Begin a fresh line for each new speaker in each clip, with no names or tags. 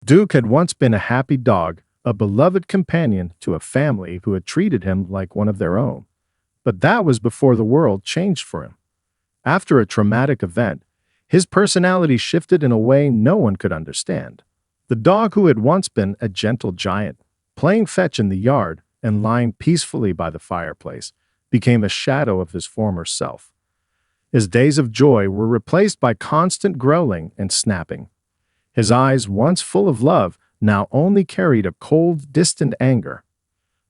Duke had once been a happy dog, a beloved companion to a family who had treated him like one of their own. But that was before the world changed for him. After a traumatic event, his personality shifted in a way no one could understand. The dog who had once been a gentle giant, playing fetch in the yard and lying peacefully by the fireplace, became a shadow of his former self. His days of joy were replaced by constant growling and snapping. His eyes, once full of love, now only carried a cold, distant anger.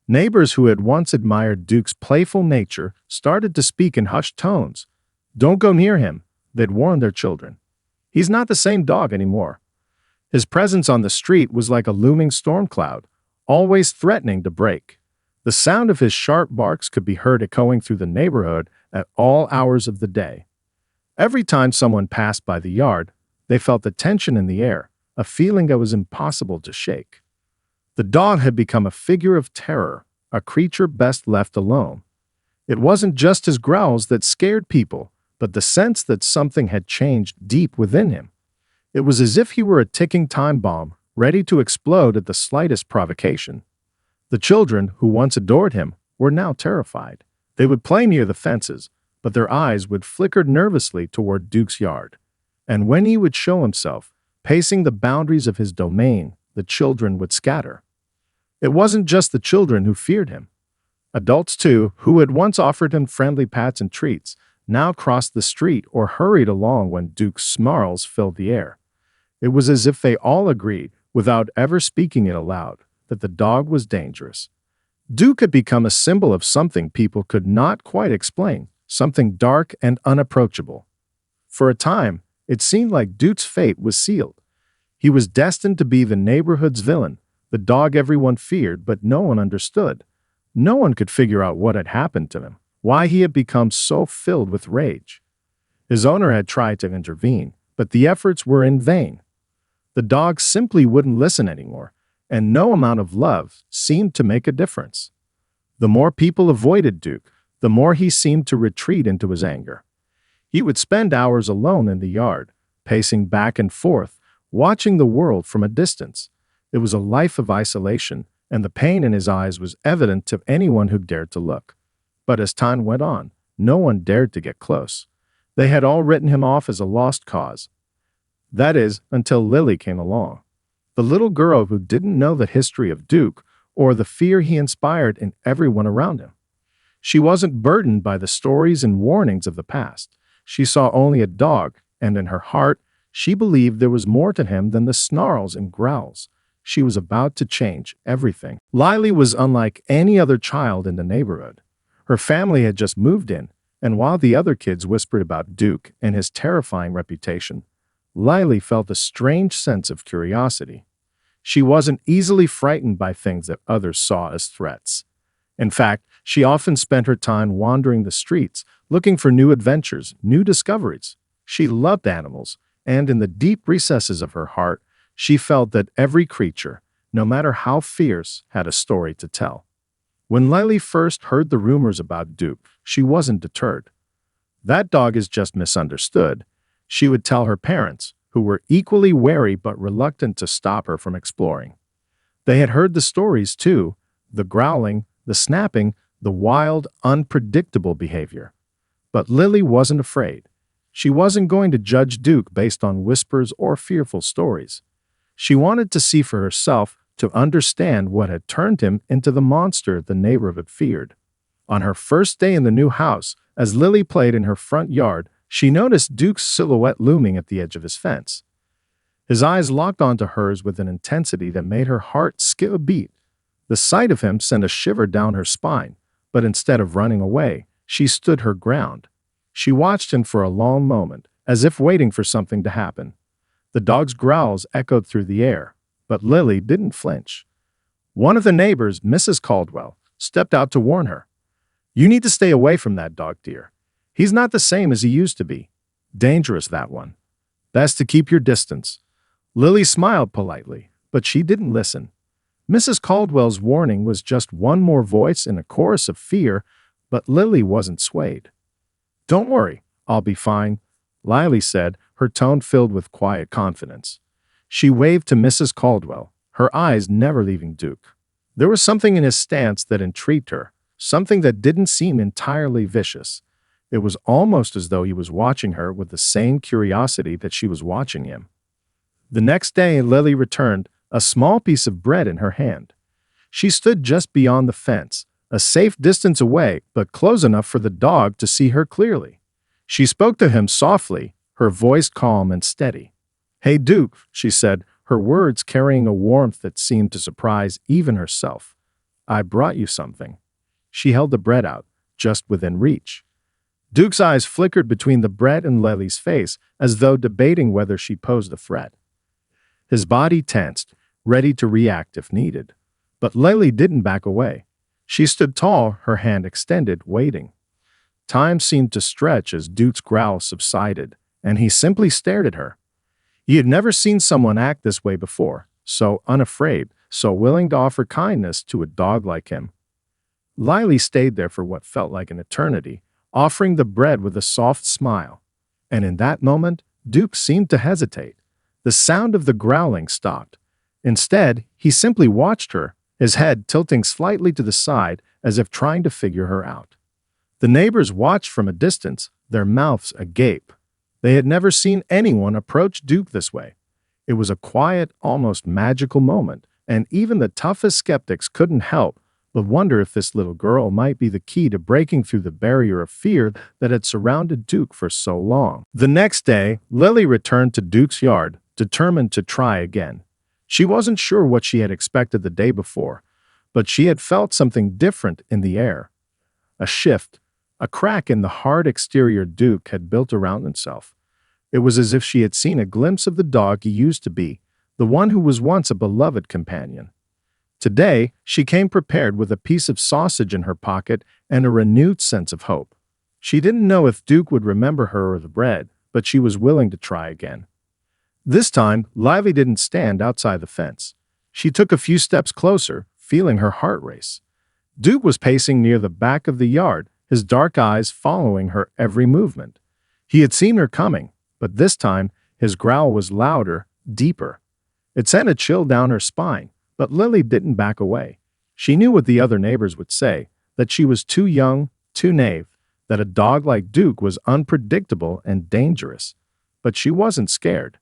Neighbors who had once admired Duke's playful nature started to speak in hushed tones. "Don't go near him," they'd warn their children. "He's not the same dog anymore." His presence on the street was like a looming storm cloud, always threatening to break. The sound of his sharp barks could be heard echoing through the neighborhood at all hours of the day. Every time someone passed by the yard, they felt the tension in the air, a feeling that was impossible to shake. The dog had become a figure of terror, a creature best left alone. It wasn't just his growls that scared people, but the sense that something had changed deep within him. It was as if he were a ticking time bomb, ready to explode at the slightest provocation. The children, who once adored him, were now terrified. They would play near the fences, but their eyes would flicker nervously toward Duke's yard. And when he would show himself, pacing the boundaries of his domain, the children would scatter. It wasn't just the children who feared him. Adults, too, who had once offered him friendly pats and treats, now crossed the street or hurried along when Duke's snarls filled the air. It was as if they all agreed, without ever speaking it aloud, that the dog was dangerous. Duke had become a symbol of something people could not quite explain, something dark and unapproachable. For a time, it seemed like Duke's fate was sealed. He was destined to be the neighborhood's villain, the dog everyone feared but no one understood. No one could figure out what had happened to him, why he had become so filled with rage. His owner had tried to intervene, but the efforts were in vain. The dog simply wouldn't listen anymore, and no amount of love seemed to make a difference. The more people avoided Duke, the more he seemed to retreat into his anger. He would spend hours alone in the yard, pacing back and forth, watching the world from a distance. It was a life of isolation, and the pain in his eyes was evident to anyone who dared to look. But as time went on, no one dared to get close. They had all written him off as a lost cause. That is, until Lily came along. The little girl who didn't know the history of Duke or the fear he inspired in everyone around him. She wasn't burdened by the stories and warnings of the past. She saw only a dog, and in her heart, she believed there was more to him than the snarls and growls. She was about to change everything. Lily was unlike any other child in the neighborhood. Her family had just moved in, and while the other kids whispered about Duke and his terrifying reputation, Lily felt a strange sense of curiosity. She wasn't easily frightened by things that others saw as threats. In fact, she often spent her time wandering the streets, looking for new adventures, new discoveries. She loved animals, and in the deep recesses of her heart, she felt that every creature, no matter how fierce, had a story to tell. When Lily first heard the rumors about Duke, she wasn't deterred. "That dog is just misunderstood," she would tell her parents, who were equally wary but reluctant to stop her from exploring. They had heard the stories too, the growling, the snapping, the wild, unpredictable behavior. But Lily wasn't afraid. She wasn't going to judge Duke based on whispers or fearful stories. She wanted to see for herself, to understand what had turned him into the monster the neighborhood feared. On her first day in the new house, as Lily played in her front yard, she noticed Duke's silhouette looming at the edge of his fence. His eyes locked onto hers with an intensity that made her heart skip a beat. The sight of him sent a shiver down her spine, but instead of running away, she stood her ground. She watched him for a long moment, as if waiting for something to happen. The dog's growls echoed through the air, but Lily didn't flinch. One of the neighbors, Mrs. Caldwell, stepped out to warn her. "You need to stay away from that dog, dear. He's not the same as he used to be. Dangerous, that one. Best to keep your distance." Lily smiled politely, but she didn't listen. Mrs. Caldwell's warning was just one more voice in a chorus of fear, but Lily wasn't swayed. "Don't worry, I'll be fine," Lily said, her tone filled with quiet confidence. She waved to Mrs. Caldwell, her eyes never leaving Duke. There was something in his stance that intrigued her, something that didn't seem entirely vicious. It was almost as though he was watching her with the same curiosity that she was watching him. The next day, Lily returned, a small piece of bread in her hand. She stood just beyond the fence, a safe distance away, but close enough for the dog to see her clearly. She spoke to him softly, her voice calm and steady. "Hey, Duke," she said, her words carrying a warmth that seemed to surprise even herself. "I brought you something." She held the bread out, just within reach. Duke's eyes flickered between the bread and Lily's face, as though debating whether she posed a threat. His body tensed, ready to react if needed. But Lily didn't back away. She stood tall, her hand extended, waiting. Time seemed to stretch as Duke's growl subsided, and he simply stared at her. He had never seen someone act this way before, so unafraid, so willing to offer kindness to a dog like him. Lily stayed there for what felt like an eternity, offering the bread with a soft smile. And in that moment, Duke seemed to hesitate. The sound of the growling stopped. Instead, he simply watched her, his head tilting slightly to the side as if trying to figure her out. The neighbors watched from a distance, their mouths agape. They had never seen anyone approach Duke this way. It was a quiet, almost magical moment, and even the toughest skeptics couldn't help but wonder if this little girl might be the key to breaking through the barrier of fear that had surrounded Duke for so long. The next day, Lily returned to Duke's yard, determined to try again. She wasn't sure what she had expected the day before, but she had felt something different in the air. A shift, a crack in the hard exterior Duke had built around himself. It was as if she had seen a glimpse of the dog he used to be, the one who was once a beloved companion. Today, she came prepared with a piece of sausage in her pocket and a renewed sense of hope. She didn't know if Duke would remember her or the bread, but she was willing to try again. This time, Livy didn't stand outside the fence. She took a few steps closer, feeling her heart race. Duke was pacing near the back of the yard, his dark eyes following her every movement. He had seen her coming, but this time, his growl was louder, deeper. It sent a chill down her spine, but Lily didn't back away. She knew what the other neighbors would say, that she was too young, too naive, that a dog like Duke was unpredictable and dangerous. But she wasn't scared.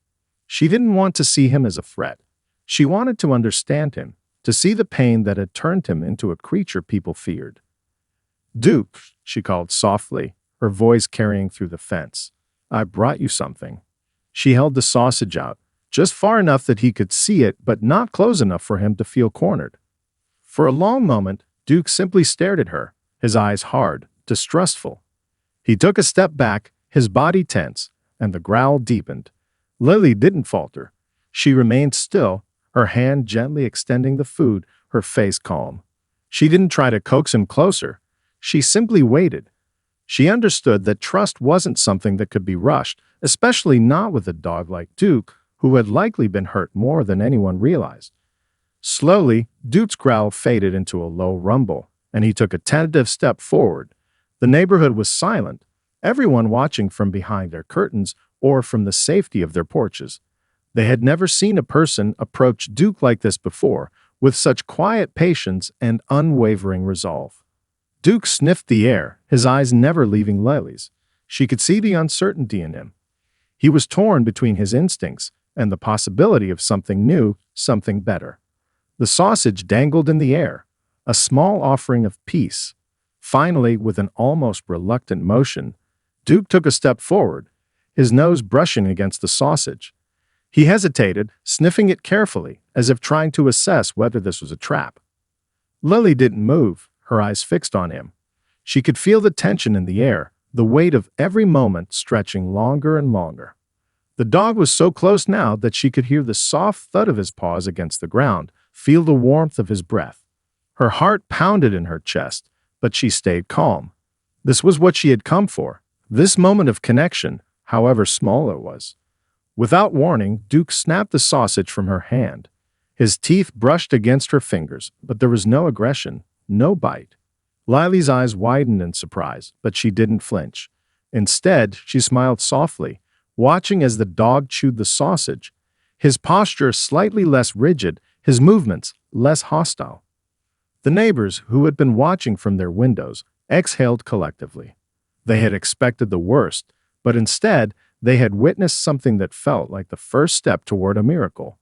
She didn't want to see him as a threat. She wanted to understand him, to see the pain that had turned him into a creature people feared. "Duke," she called softly, her voice carrying through the fence. "I brought you something." She held the sausage out, just far enough that he could see it, but not close enough for him to feel cornered. For a long moment, Duke simply stared at her, his eyes hard, distrustful. He took a step back, his body tense, and the growl deepened. Lily didn't falter. She remained still, her hand gently extending the food, her face calm. She didn't try to coax him closer. She simply waited. She understood that trust wasn't something that could be rushed, especially not with a dog like Duke, who had likely been hurt more than anyone realized. Slowly, Duke's growl faded into a low rumble, and he took a tentative step forward. The neighborhood was silent, everyone watching from behind their curtains or from the safety of their porches. They had never seen a person approach Duke like this before, with such quiet patience and unwavering resolve. Duke sniffed the air, his eyes never leaving Lily's. She could see the uncertainty in him. He was torn between his instincts and the possibility of something new, something better. The sausage dangled in the air, a small offering of peace. Finally, with an almost reluctant motion, Duke took a step forward, his nose brushing against the sausage. He hesitated, sniffing it carefully, as if trying to assess whether this was a trap. Lily didn't move, her eyes fixed on him. She could feel the tension in the air, the weight of every moment stretching longer and longer. The dog was so close now that she could hear the soft thud of his paws against the ground, feel the warmth of his breath. Her heart pounded in her chest, but she stayed calm. This was what she had come for, this moment of connection, however small it was. Without warning, Duke snapped the sausage from her hand. His teeth brushed against her fingers, but there was no aggression, no bite. Lily's eyes widened in surprise, but she didn't flinch. Instead, she smiled softly, watching as the dog chewed the sausage. his posture slightly less rigid, his movements less hostile. The neighbors, who had been watching from their windows, exhaled collectively. They had expected the worst, but instead, they had witnessed something that felt like the first step toward a miracle.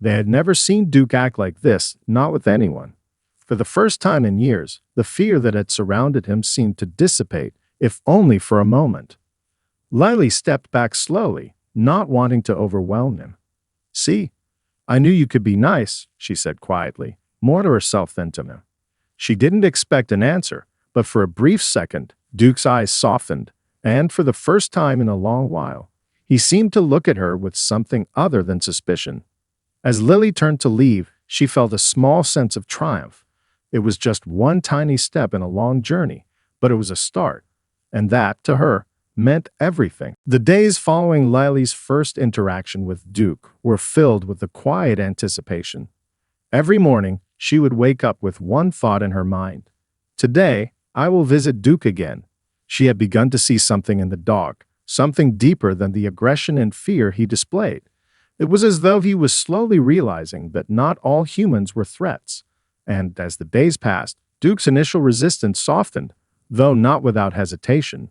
They had never seen Duke act like this, not with anyone. For the first time in years, the fear that had surrounded him seemed to dissipate, if only for a moment. Lily stepped back slowly, not wanting to overwhelm him. "See, I knew you could be nice," she said quietly, more to herself than to him. She didn't expect an answer, but for a brief second, Duke's eyes softened, and for the first time in a long while, he seemed to look at her with something other than suspicion. As Lily turned to leave, she felt a small sense of triumph. It was just one tiny step in a long journey, but it was a start, and that, to her, meant everything. The days following Lily's first interaction with Duke were filled with a quiet anticipation. Every morning, she would wake up with one thought in her mind. Today, I will visit Duke again. She had begun to see something in the dog, something deeper than the aggression and fear he displayed. It was as though he was slowly realizing that not all humans were threats. And as the days passed, Duke's initial resistance softened, though not without hesitation.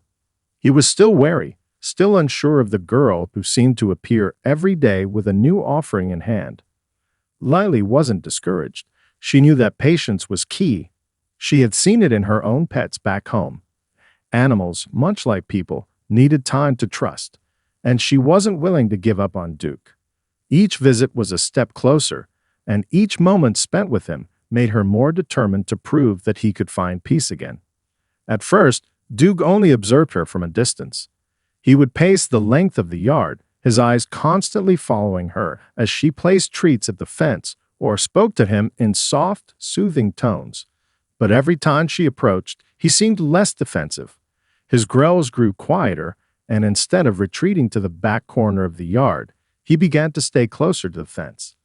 He was still wary, still unsure of the girl who seemed to appear every day with a new offering in hand. Lily wasn't discouraged. She knew that patience was key. She had seen it in her own pets back home. Animals, much like people, needed time to trust, and she wasn't willing to give up on Duke. Each visit was a step closer, and each moment spent with him made her more determined to prove that he could find peace again. At first, Duke only observed her from a distance. He would pace the length of the yard, his eyes constantly following her as she placed treats at the fence or spoke to him in soft, soothing tones. But every time she approached, he seemed less defensive. His growls grew quieter, and instead of retreating to the back corner of the yard, he began to stay closer to the fence.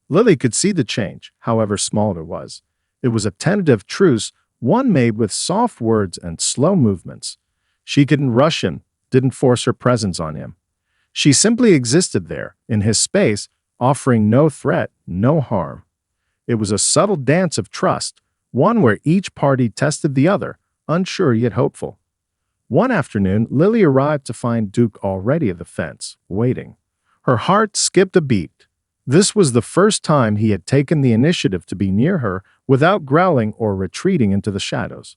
Lily could see the change, however small it was. It was a tentative truce, one made with soft words and slow movements. She didn't rush him, didn't force her presence on him. She simply existed there, in his space, offering no threat, no harm. It was a subtle dance of trust, one where each party tested the other, unsure yet hopeful. One afternoon, Lily arrived to find Duke already at the fence, waiting. Her heart skipped a beat. This was the first time he had taken the initiative to be near her without growling or retreating into the shadows.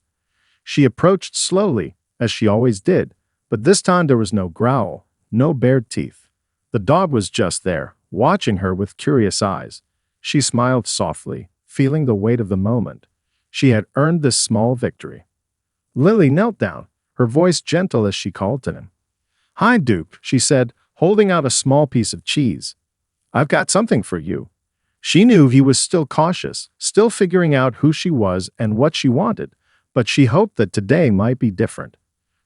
She approached slowly, as she always did, but this time there was no growl, no bared teeth. The dog was just there, watching her with curious eyes. She smiled softly, feeling the weight of the moment. She had earned this small victory. Lily knelt down, her voice gentle as she called to him. "Hi, Duke," she said, holding out a small piece of cheese. "I've got something for you." She knew he was still cautious, still figuring out who she was and what she wanted, but she hoped that today might be different.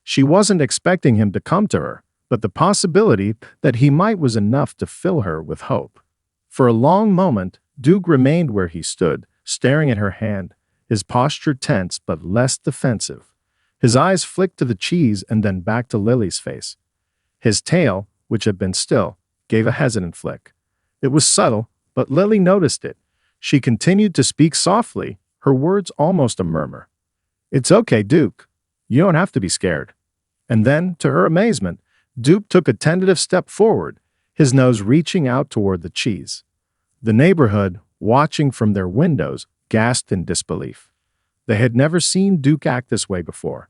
She wasn't expecting him to come to her, but the possibility that he might was enough to fill her with hope. For a long moment, Duke remained where he stood, staring at her hand, his posture tense but less defensive. His eyes flicked to the cheese and then back to Lily's face. His tail, which had been still, gave a hesitant flick. It was subtle, but Lily noticed it. She continued to speak softly, her words almost a murmur. "It's okay, Duke. You don't have to be scared." And then, to her amazement, Duke took a tentative step forward, his nose reaching out toward the cheese. The neighborhood, watching from their windows, gasped in disbelief. They had never seen Duke act this way before.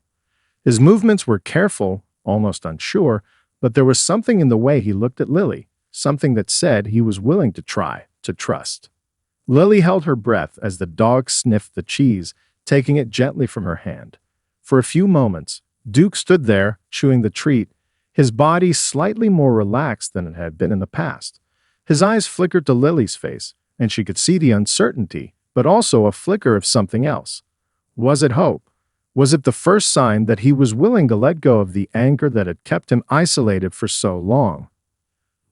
His movements were careful, almost unsure, but there was something in the way he looked at Lily, something that said he was willing to try, to trust. Lily held her breath as the dog sniffed the cheese, taking it gently from her hand. For a few moments, Duke stood there, chewing the treat, his body slightly more relaxed than it had been in the past. His eyes flickered to Lily's face, and she could see the uncertainty, but also a flicker of something else. Was it hope? Was it the first sign that he was willing to let go of the anger that had kept him isolated for so long?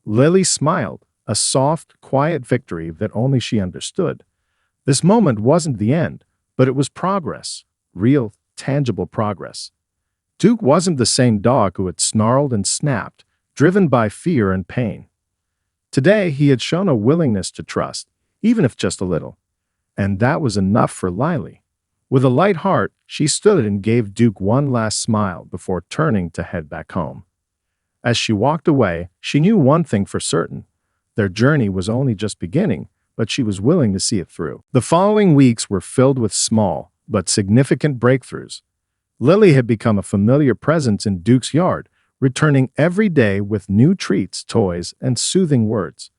Lily smiled, a soft, quiet victory that only she understood. This moment wasn't the end, but it was progress, real, tangible progress. Duke wasn't the same dog who had snarled and snapped, driven by fear and pain. Today, he had shown a willingness to trust, even if just a little. And that was enough for Lily. With a light heart, she stood and gave Duke one last smile before turning to head back home. As she walked away, she knew one thing for certain. Their journey was only just beginning, but she was willing to see it through. The following weeks were filled with small, but significant breakthroughs. Lily had become a familiar presence in Duke's yard, returning every day with new treats, toys, and soothing words.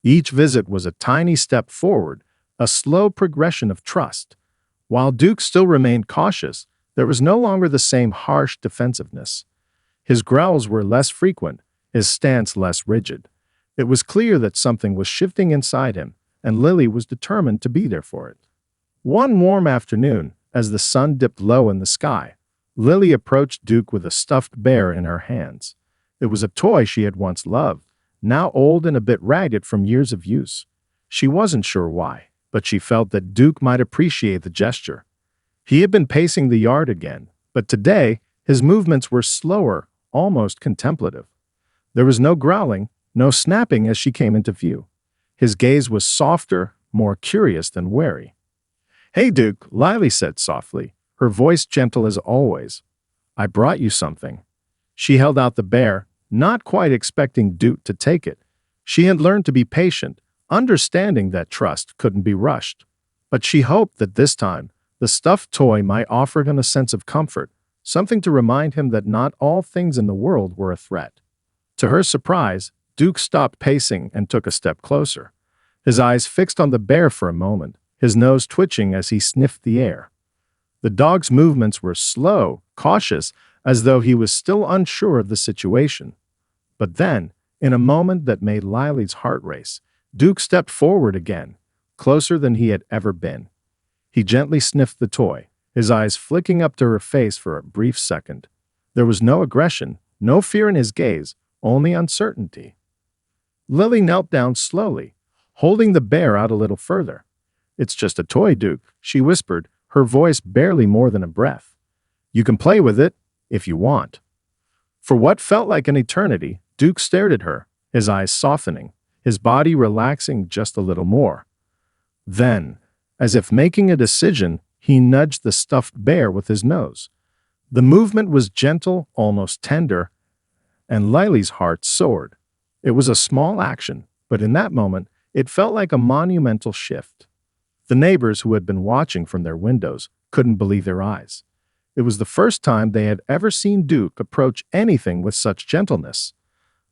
Each visit was a tiny step forward, a slow progression of trust. While Duke still remained cautious, there was no longer the same harsh defensiveness. His growls were less frequent, his stance less rigid. It was clear that something was shifting inside him, and Lily was determined to be there for it. One warm afternoon, as the sun dipped low in the sky, Lily approached Duke with a stuffed bear in her hands. It was a toy she had once loved, now old and a bit ragged from years of use. She wasn't sure why, but she felt that Duke might appreciate the gesture. He had been pacing the yard again, but today his movements were slower, almost contemplative. There was no growling, no snapping as she came into view. His gaze was softer, more curious than wary. "Hey, Duke," Lily said softly, her voice gentle as always. "I brought you something." She held out the bear, not quite expecting Duke to take it. She had learned to be patient, understanding that trust couldn't be rushed. But she hoped that this time, the stuffed toy might offer him a sense of comfort, something to remind him that not all things in the world were a threat. To her surprise, Duke stopped pacing and took a step closer. His eyes fixed on the bear for a moment, his nose twitching as he sniffed the air. The dog's movements were slow, cautious, as though he was still unsure of the situation. But then, in a moment that made Lily's heart race, Duke stepped forward again, closer than he had ever been. He gently sniffed the toy, his eyes flicking up to her face for a brief second. There was no aggression, no fear in his gaze, only uncertainty. Lily knelt down slowly, holding the bear out a little further. "It's just a toy, Duke," she whispered, her voice barely more than a breath. "You can play with it, if you want." For what felt like an eternity, Duke stared at her, his eyes softening, his body relaxing just a little more. Then, as if making a decision, he nudged the stuffed bear with his nose. The movement was gentle, almost tender, and Lily's heart soared. It was a small action, but in that moment, it felt like a monumental shift. The neighbors who had been watching from their windows couldn't believe their eyes. It was the first time they had ever seen Duke approach anything with such gentleness.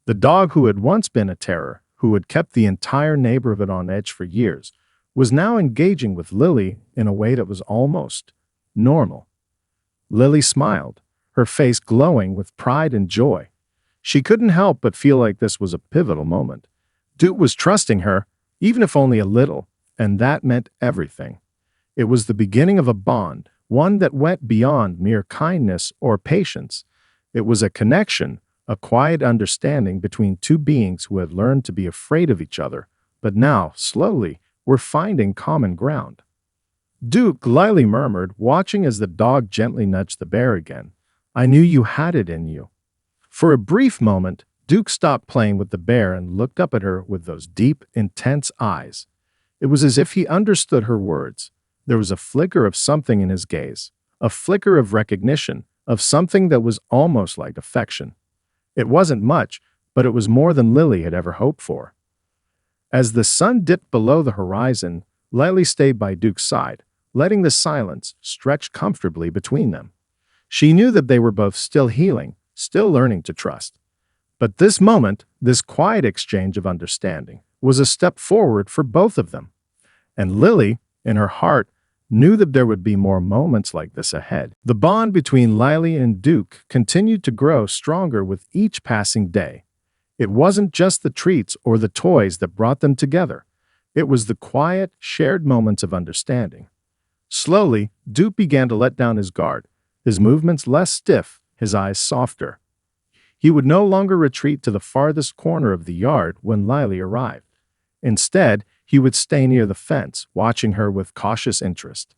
The dog who had once been a terror, who had kept the entire neighborhood on edge for years, was now engaging with Lily in a way that was almost normal. Lily smiled, her face glowing with pride and joy. She couldn't help but feel like this was a pivotal moment. Duke was trusting her, even if only a little, and that meant everything. It was the beginning of a bond, one that went beyond mere kindness or patience. It was a connection, a quiet understanding between two beings who had learned to be afraid of each other, but now, slowly, were finding common ground. "Duke," Lily murmured, watching as the dog gently nudged the bear again. "I knew you had it in you." For a brief moment, Duke stopped playing with the bear and looked up at her with those deep, intense eyes. It was as if he understood her words. There was a flicker of something in his gaze, a flicker of recognition, of something that was almost like affection. It wasn't much, but it was more than Lily had ever hoped for. As the sun dipped below the horizon, Lily stayed by Duke's side, letting the silence stretch comfortably between them. She knew that they were both still healing, still learning to trust. But this moment, this quiet exchange of understanding, was a step forward for both of them. And Lily, in her heart, knew that there would be more moments like this ahead. The bond between Lily and Duke continued to grow stronger with each passing day. It wasn't just the treats or the toys that brought them together. It was the quiet, shared moments of understanding. Slowly, Duke began to let down his guard, his movements less stiff, his eyes softer. He would no longer retreat to the farthest corner of the yard when Lily arrived. Instead, he would stay near the fence, watching her with cautious interest.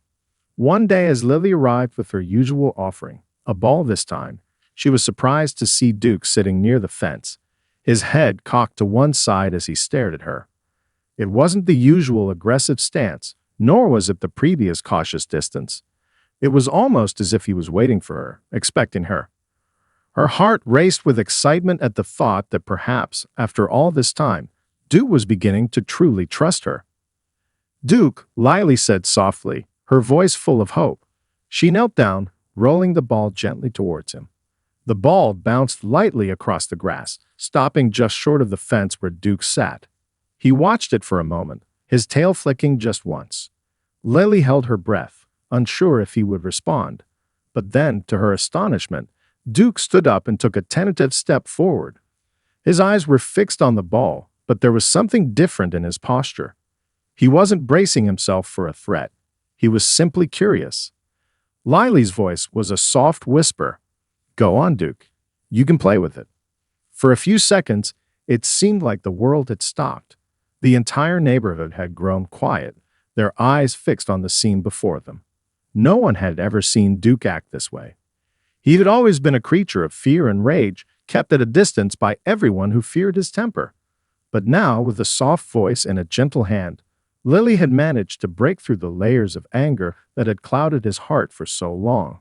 One day as Lily arrived with her usual offering, a ball this time, she was surprised to see Duke sitting near the fence. his head cocked to one side as he stared at her. It wasn't the usual aggressive stance, nor was it the previous cautious distance. It was almost as if he was waiting for her, expecting her. Her heart raced with excitement at the thought that perhaps, after all this time, Duke was beginning to truly trust her. "Duke," Lily said softly, her voice full of hope. She knelt down, rolling the ball gently towards him. The ball bounced lightly across the grass, stopping just short of the fence where Duke sat. He watched it for a moment, his tail flicking just once. Lily held her breath, unsure if he would respond. But then, to her astonishment, Duke stood up and took a tentative step forward. His eyes were fixed on the ball, but there was something different in his posture. He wasn't bracing himself for a threat. He was simply curious. Lily's voice was a soft whisper. "Go on, Duke. You can play with it." For a few seconds, it seemed like the world had stopped. The entire neighborhood had grown quiet, their eyes fixed on the scene before them. No one had ever seen Duke act this way. He had always been a creature of fear and rage, kept at a distance by everyone who feared his temper. But now, with a soft voice and a gentle hand, Lily had managed to break through the layers of anger that had clouded his heart for so long.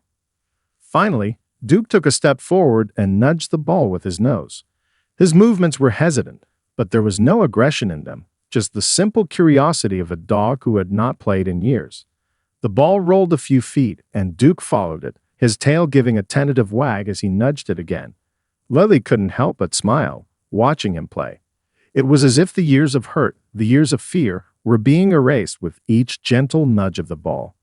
Finally, Duke took a step forward and nudged the ball with his nose. His movements were hesitant, but there was no aggression in them, just the simple curiosity of a dog who had not played in years. The ball rolled a few feet, and Duke followed it, his tail giving a tentative wag as he nudged it again. Lily couldn't help but smile, watching him play. It was as if the years of hurt, the years of fear, were being erased with each gentle nudge of the ball.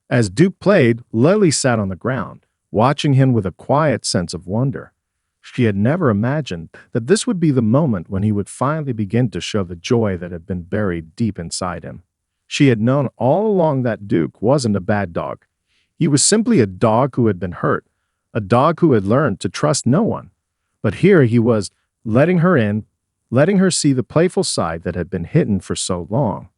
As Duke played, Lily sat on the ground, watching him with a quiet sense of wonder. She had never imagined that this would be the moment when he would finally begin to show the joy that had been buried deep inside him. She had known all along that Duke wasn't a bad dog. He was simply a dog who had been hurt, a dog who had learned to trust no one. But here he was, letting her in, letting her see the playful side that had been hidden for so long.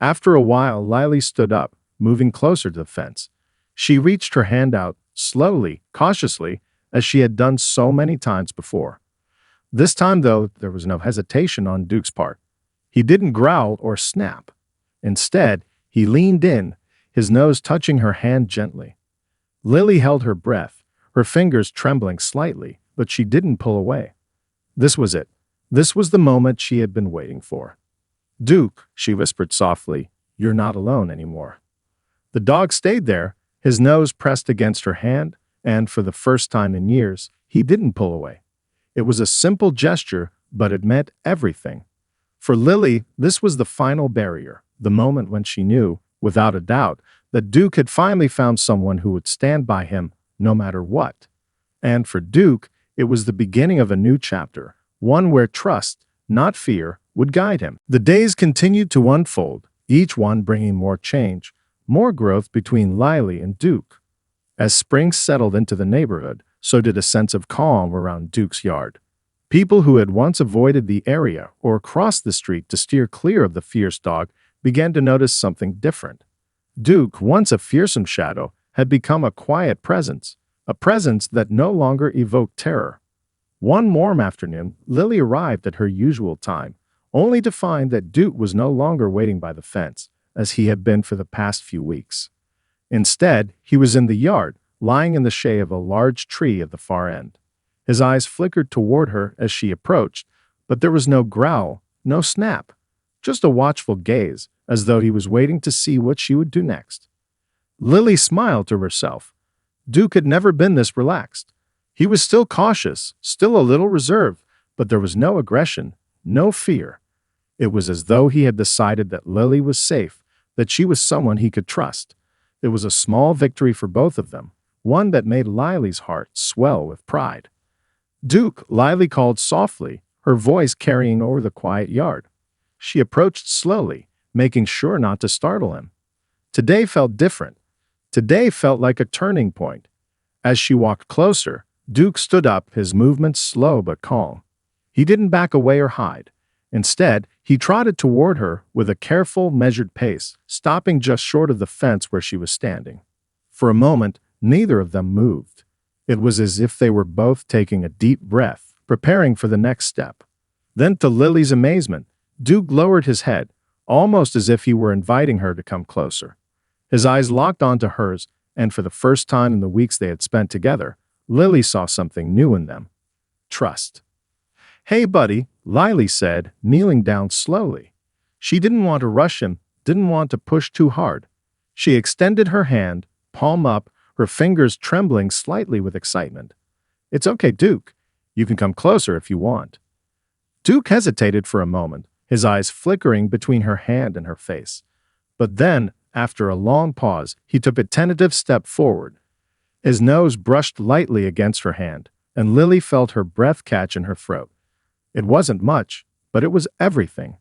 After a while, Lily stood up, moving closer to the fence. She reached her hand out, slowly, cautiously, as she had done so many times before. This time, though, there was no hesitation on Duke's part. He didn't growl or snap. Instead, he leaned in, his nose touching her hand gently. Lily held her breath, her fingers trembling slightly, but she didn't pull away. This was it. This was the moment she had been waiting for. "Duke," she whispered softly, "you're not alone anymore." The dog stayed there, his nose pressed against her hand, and for the first time in years, he didn't pull away. It was a simple gesture, but it meant everything. For Lily, this was the final barrier, the moment when she knew, without a doubt, that Duke had finally found someone who would stand by him no matter what. And for Duke, it was the beginning of a new chapter, one where trust, not fear, would guide him. The days continued to unfold, each one bringing more change, more growth between Lily and Duke. As spring settled into the neighborhood, so did a sense of calm around Duke's yard. People who had once avoided the area or crossed the street to steer clear of the fierce dog began to notice something different. Duke, once a fearsome shadow, had become a quiet presence, a presence that no longer evoked terror. One warm afternoon, Lily arrived at her usual time, only to find that Duke was no longer waiting by the fence, as he had been for the past few weeks. Instead, he was in the yard, lying in the shade of a large tree at the far end. His eyes flickered toward her as she approached, but there was no growl, no snap, just a watchful gaze, as though he was waiting to see what she would do next. Lily smiled to herself. Duke had never been this relaxed. He was still cautious, still a little reserved, but there was no aggression, no fear. It was as though he had decided that Lily was safe, that she was someone he could trust. It was a small victory for both of them, one that made Lily's heart swell with pride. "Duke," Lily called softly, her voice carrying over the quiet yard. She approached slowly, making sure not to startle him. Today felt different. Today felt like a turning point. As she walked closer, Duke stood up, his movements slow but calm. He didn't back away or hide. Instead, he trotted toward her with a careful, measured pace, stopping just short of the fence where she was standing. For a moment, neither of them moved. It was as if they were both taking a deep breath, preparing for the next step. Then, to Lily's amazement, Duke lowered his head, almost as if he were inviting her to come closer. His eyes locked onto hers, and for the first time in the weeks they had spent together, Lily saw something new in them. Trust. "Hey, buddy," Lily said, kneeling down slowly. She didn't want to rush him, didn't want to push too hard. She extended her hand, palm up, her fingers trembling slightly with excitement. "It's okay, Duke. You can come closer if you want." Duke hesitated for a moment, his eyes flickering between her hand and her face. But then, after a long pause, he took a tentative step forward. His nose brushed lightly against her hand, and Lily felt her breath catch in her throat. It wasn't much, but it was everything.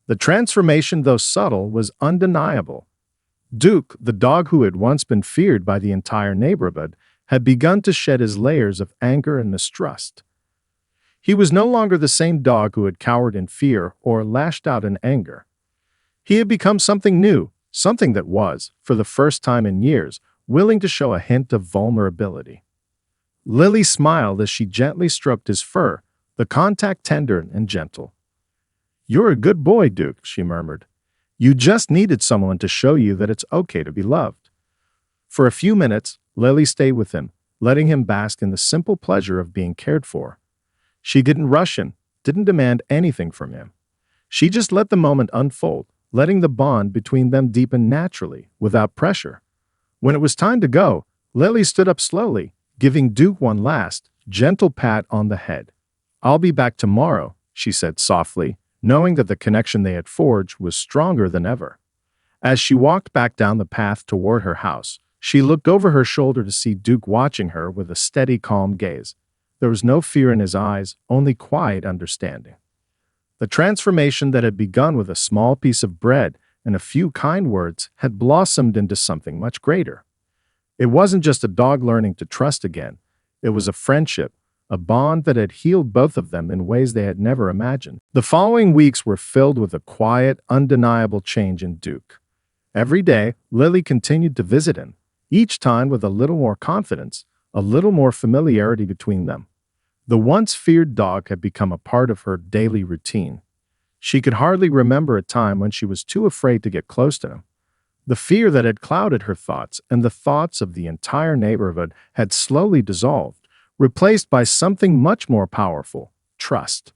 The transformation, though subtle, was undeniable. Duke, the dog who had once been feared by the entire neighborhood, had begun to shed his layers of anger and mistrust. He was no longer the same dog who had cowered in fear or lashed out in anger. He had become something new, something that was, for the first time in years, willing to show a hint of vulnerability. Lily smiled as she gently stroked his fur, the contact tender and gentle. "You're a good boy, Duke," she murmured. "You just needed someone to show you that it's okay to be loved." For a few minutes, Lily stayed with him, letting him bask in the simple pleasure of being cared for. She didn't rush him, didn't demand anything from him. She just let the moment unfold, letting the bond between them deepen naturally, without pressure. When it was time to go, Lily stood up slowly, giving Duke one last, gentle pat on the head. "I'll be back tomorrow," she said softly, knowing that the connection they had forged was stronger than ever. As she walked back down the path toward her house, she looked over her shoulder to see Duke watching her with a steady, calm gaze. There was no fear in his eyes, only quiet understanding. The transformation that had begun with a small piece of bread and a few kind words had blossomed into something much greater. It wasn't just a dog learning to trust again. It was a friendship, a bond that had healed both of them in ways they had never imagined. The following weeks were filled with a quiet, undeniable change in Duke. Every day, Lily continued to visit him, each time with a little more confidence, a little more familiarity between them. The once feared dog had become a part of her daily routine. She could hardly remember a time when she was too afraid to get close to him. The fear that had clouded her thoughts and the thoughts of the entire neighborhood had slowly dissolved, replaced by something much more powerful: trust.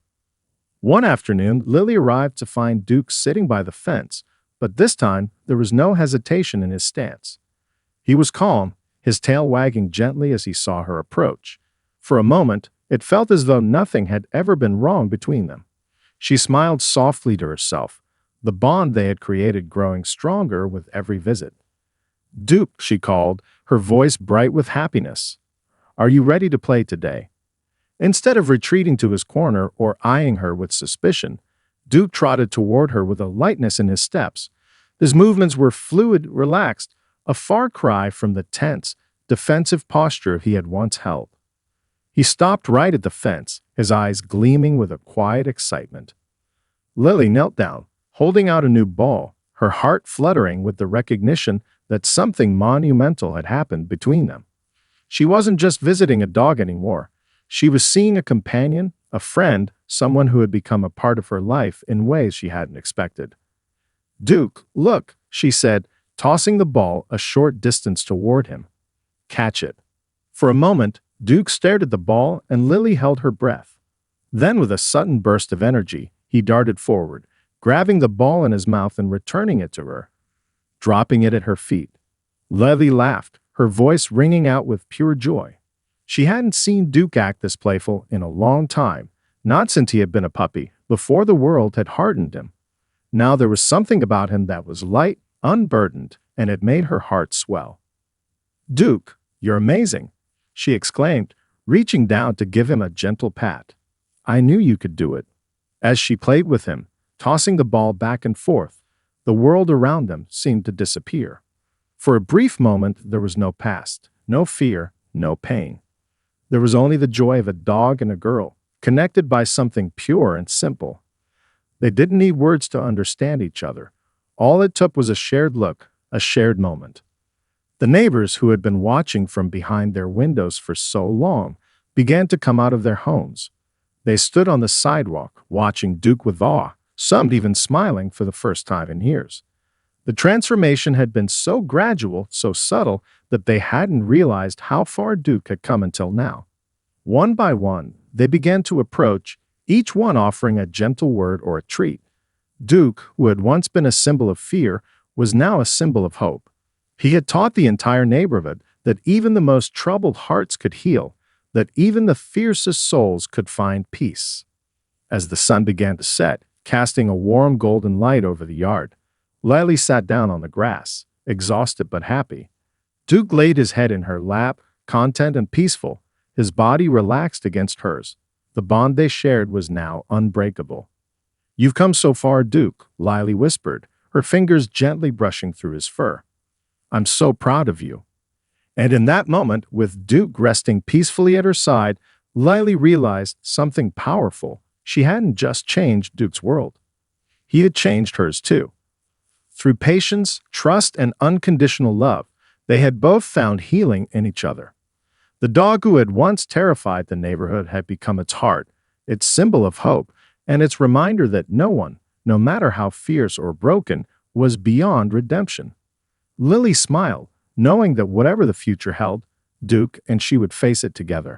One afternoon, Lily arrived to find Duke sitting by the fence, but this time there was no hesitation in his stance. He was calm, his tail wagging gently as he saw her approach. For a moment, it felt as though nothing had ever been wrong between them. She smiled softly to herself, the bond they had created growing stronger with every visit. "Duke," she called, her voice bright with happiness. "Are you ready to play today?" Instead of retreating to his corner or eyeing her with suspicion, Duke trotted toward her with a lightness in his steps. His movements were fluid, relaxed, a far cry from the tense, defensive posture he had once held. He stopped right at the fence, his eyes gleaming with a quiet excitement. Lily knelt down, holding out a new ball, her heart fluttering with the recognition that something monumental had happened between them. She wasn't just visiting a dog anymore. She was seeing a companion, a friend, someone who had become a part of her life in ways she hadn't expected. "Duke, look," she said, tossing the ball a short distance toward him. "Catch it." For a moment, Duke stared at the ball and Lily held her breath. Then, with a sudden burst of energy, he darted forward, grabbing the ball in his mouth and returning it to her, dropping it at her feet. Lily laughed, her voice ringing out with pure joy. She hadn't seen Duke act this playful in a long time, not since he had been a puppy, before the world had hardened him. Now there was something about him that was light, unburdened, and it made her heart swell. "Duke, you're amazing," she exclaimed, reaching down to give him a gentle pat. "I knew you could do it." As she played with him, tossing the ball back and forth, the world around them seemed to disappear. For a brief moment, there was no past, no fear, no pain. There was only the joy of a dog and a girl, connected by something pure and simple. They didn't need words to understand each other. All it took was a shared look, a shared moment. The neighbors who had been watching from behind their windows for so long began to come out of their homes. They stood on the sidewalk, watching Duke with awe, some even smiling for the first time in years. The transformation had been so gradual, so subtle, that they hadn't realized how far Duke had come until now. One by one, they began to approach, each one offering a gentle word or a treat. Duke, who had once been a symbol of fear, was now a symbol of hope. He had taught the entire neighborhood that even the most troubled hearts could heal, that even the fiercest souls could find peace. As the sun began to set, casting a warm golden light over the yard, Lily sat down on the grass, exhausted but happy. Duke laid his head in her lap, content and peaceful, his body relaxed against hers. The bond they shared was now unbreakable. "You've come so far, Duke," Lily whispered, her fingers gently brushing through his fur. "I'm so proud of you." And in that moment, with Duke resting peacefully at her side, Lily realized something powerful. She hadn't just changed Duke's world. He had changed hers too. Through patience, trust, and unconditional love, they had both found healing in each other. The dog who had once terrified the neighborhood had become its heart, its symbol of hope, and its reminder that no one, no matter how fierce or broken, was beyond redemption. Lily smiled, knowing that whatever the future held, Duke and she would face it together.